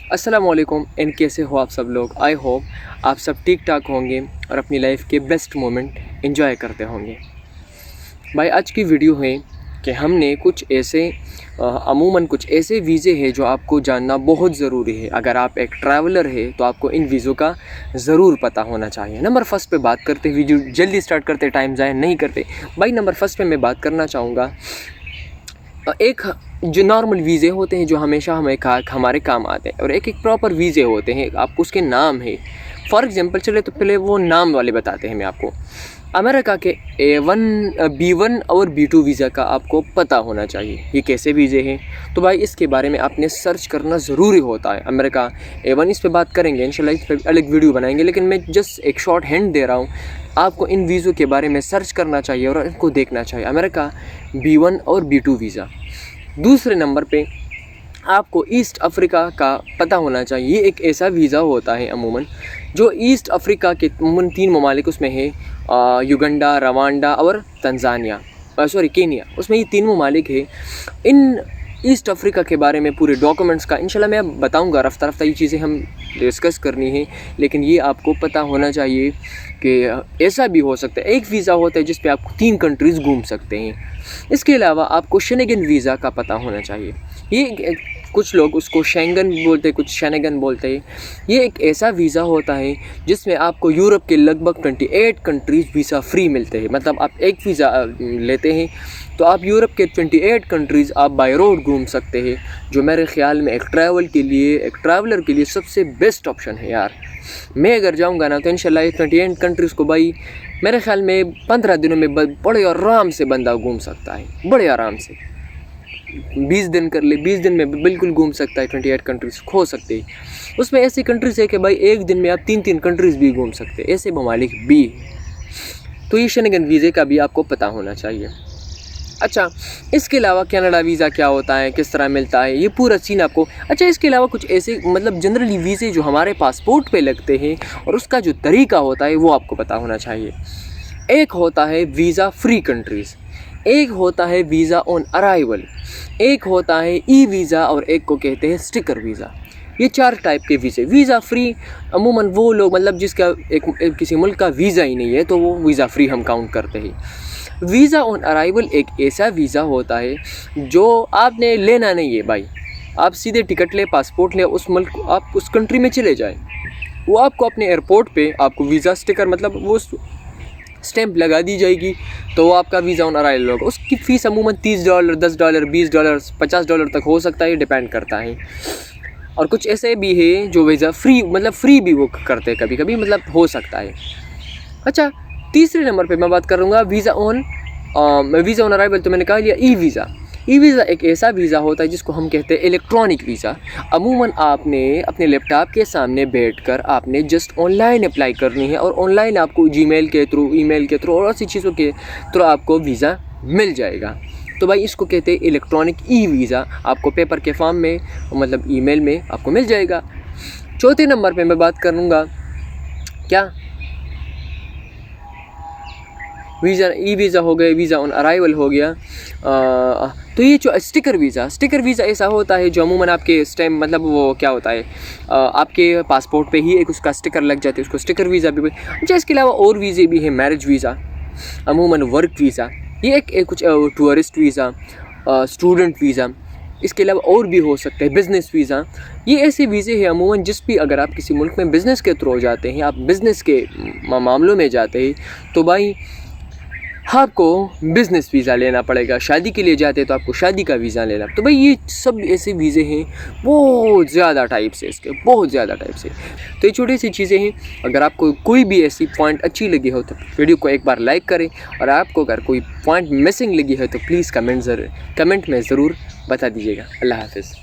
अस्सलाम वालेकुम। कैसे हो आप सब लोग? आई होप आप सब ठीक ठाक होंगे और अपनी लाइफ के बेस्ट मोमेंट एंजॉय करते होंगे। भाई आज की वीडियो है कि हमने कुछ ऐसे अमूमन कुछ ऐसे वीज़े हैं जो आपको जानना बहुत ज़रूरी है। अगर आप एक ट्रैवलर है तो आपको इन वीज़ों का ज़रूर पता होना चाहिए। नंबर फर्स्ट पे बात करते, वीडियो जल्दी स्टार्ट करते, टाइम ज़ाया नहीं करते। भाई नंबर फर्स्ट पे मैं बात करना चाहूँगा, एक जो नॉर्मल वीज़े होते हैं जो हमेशा हमारे काम आते हैं, और एक प्रॉपर वीज़े होते हैं, आपको उसके नाम है। फॉर एग्जांपल चले तो पहले वो नाम वाले बताते हैं मैं आपको। अमेरिका के A1, B1 और B2 वीज़ा का आपको पता होना चाहिए। ये कैसे वीज़े हैं तो भाई इसके बारे में आपने सर्च करना ज़रूरी होता है। अमेरिका A1 इस पे बात करेंगे इंशाल्लाह, इस पर अलग वीडियो बनाएंगे, लेकिन मैं जस्ट एक शॉर्ट हैंड दे रहा हूँ। आपको इन वीज़ों के बारे में सर्च करना चाहिए और इनको देखना चाहिए। अमेरिका B1 और B2 वीज़ा। दूसरे नंबर पे आपको ईस्ट अफ्रीका का पता होना चाहिए। ये एक ऐसा वीज़ा होता है अमूमन जो ईस्ट अफ्रीका के अमूमन 3 ममालिक उसमें है, युगांडा, रवांडा और तंजानिया, केनिया। उसमें ये 3 ममालिक है। इन ईस्ट अफ्रीका के बारे में पूरे डॉक्यूमेंट्स का इंशाल्लाह मैं बताऊंगा। रफ्ता रफ्ता ये चीज़ें हम डिस्कस करनी है, लेकिन ये आपको पता होना चाहिए कि ऐसा भी हो सकता है एक वीज़ा होता है जिस पे आप 3 कंट्रीज़ घूम सकते हैं। इसके अलावा आपको शेनेगन वीज़ा का पता होना चाहिए। ये कुछ लोग उसको शेंगन बोलते हैं, कुछ शेनेगन बोलते हैं। ये एक ऐसा वीज़ा होता है जिसमें आपको यूरोप के लगभग 28 कंट्रीज़ वीज़ा फ्री मिलते हैं। मतलब आप एक वीज़ा लेते हैं तो आप यूरोप के 28 कंट्रीज़ आप बाय रोड घूम सकते हैं, जो मेरे ख़्याल में एक ट्रैवलर के लिए सबसे बेस्ट ऑप्शन है यार। मैं अगर जाऊंगा ना तो इंशाल्लाह 28 कंट्रीज़ को भाई मेरे ख़्याल में 15 दिनों में बड़े आराम से बंदा घूम सकता है, बड़े आराम से। 20 दिन कर ले, 20 दिन में बिल्कुल घूम सकता है, 28 कंट्रीज़ हो सकते हैं। उसमें ऐसी कंट्रीज़ है कि भाई एक दिन में आप 3 कंट्रीज़ भी घूम सकते हैं, ऐसे ममालिक भी। तो ये शेनेगन वीज़े का भी आपको पता होना चाहिए। अच्छा, इसके अलावा कनाडा वीज़ा क्या होता है, किस तरह मिलता है, ये पूरा सीन आपको। अच्छा, इसके अलावा कुछ ऐसे मतलब जनरली वीज़े जो हमारे पासपोर्ट पे लगते हैं और उसका जो तरीका होता है वो आपको पता होना चाहिए। एक होता है वीज़ा फ्री कंट्रीज़, एक होता है वीज़ा ऑन अराइवल, एक होता है ई वीज़ा और एक को कहते हैं स्टिकर वीज़ा। ये 4 टाइप के वीज़ा फ्री अमूमन वो लोग मतलब जिसका एक किसी मुल्क का वीज़ा ही नहीं है तो वो वीज़ा फ्री हम काउंट करते हैं। वीज़ा ऑन अराइवल एक ऐसा वीज़ा होता है जो आपने लेना नहीं है भाई। आप सीधे टिकट ले, पासपोर्ट ले, उस मुल्क आप उस कंट्री में चले जाएं, वो आपको अपने एयरपोर्ट पे आपको वीज़ा स्टिकर मतलब वो स्टैंप लगा दी जाएगी, तो वो आपका वीज़ा ऑन अराइवल होगा। उसकी फ़ीस अमूमन $30, $10, $20, $50 तक हो सकता है, डिपेंड करता है। और कुछ ऐसे भी है जो वीज़ा फ्री मतलब फ्री भी वो करते हैं कभी कभी, मतलब हो सकता है। अच्छा, तीसरे नंबर पे मैं बात करूँगा वीज़ा ऑन अराइवल। तो मैंने कहा लिया ई वीज़ा एक ऐसा वीज़ा होता है जिसको हम कहते हैं इलेक्ट्रॉनिक वीज़ा। अमूमन आपने अपने लैपटॉप के सामने बैठकर आपने जस्ट ऑनलाइन अप्लाई करनी है और ऑनलाइन आपको जीमेल के थ्रू, ईमेल के थ्रू और ऐसी चीज़ों के थ्रू आपको वीज़ा मिल जाएगा। तो भाई इसको कहते हैं इलेक्ट्रॉनिक ई वीज़ा। आपको पेपर के फॉर्म में मतलब ईमेल में आपको मिल जाएगा। चौथे नंबर पे मैं बात करूँगा क्या, ई वीज़ा हो गए, वीज़ा ऑन अराइवल हो गया। तो ये जो स्टिकर वीज़ा ऐसा होता है जो अमूमन आपके स्टैम्प मतलब वो क्या होता है आपके पासपोर्ट पे ही एक उसका स्टिकर लग जाता है, उसको स्टिकर वीज़ा भी। अच्छा, इसके अलावा और वीज़े भी हैं, मैरिज वीज़ा, अमूमन वर्क वीज़ा, ये एक कुछ टूरिस्ट वीज़ा, स्टूडेंट वीज़ा। इसके अलावा और भी हो सकता है बिज़नेस वीज़ा। ये ऐसे वीज़े हैं अमूमन जिस भी अगर आप किसी मुल्क में बिज़नेस के थ्रू जाते हैं, आप बिज़नेस के मामलों में जाते हैं तो भाई आपको बिज़नेस वीज़ा लेना पड़ेगा। शादी के लिए जाते हैं तो आपको शादी का वीज़ा लेना। तो भाई ये सब ऐसे वीज़े हैं बहुत ज़्यादा टाइप से, इसके बहुत ज़्यादा टाइप से। तो ये छोटी सी चीज़ें हैं। अगर आपको कोई भी ऐसी पॉइंट अच्छी लगी हो तो वीडियो को एक बार लाइक करें, और आपको अगर कोई पॉइंट मिसिंग लगी है तो प्लीज़ कमेंट में ज़रूर बता दीजिएगा। अल्लाह हाफ़िज़।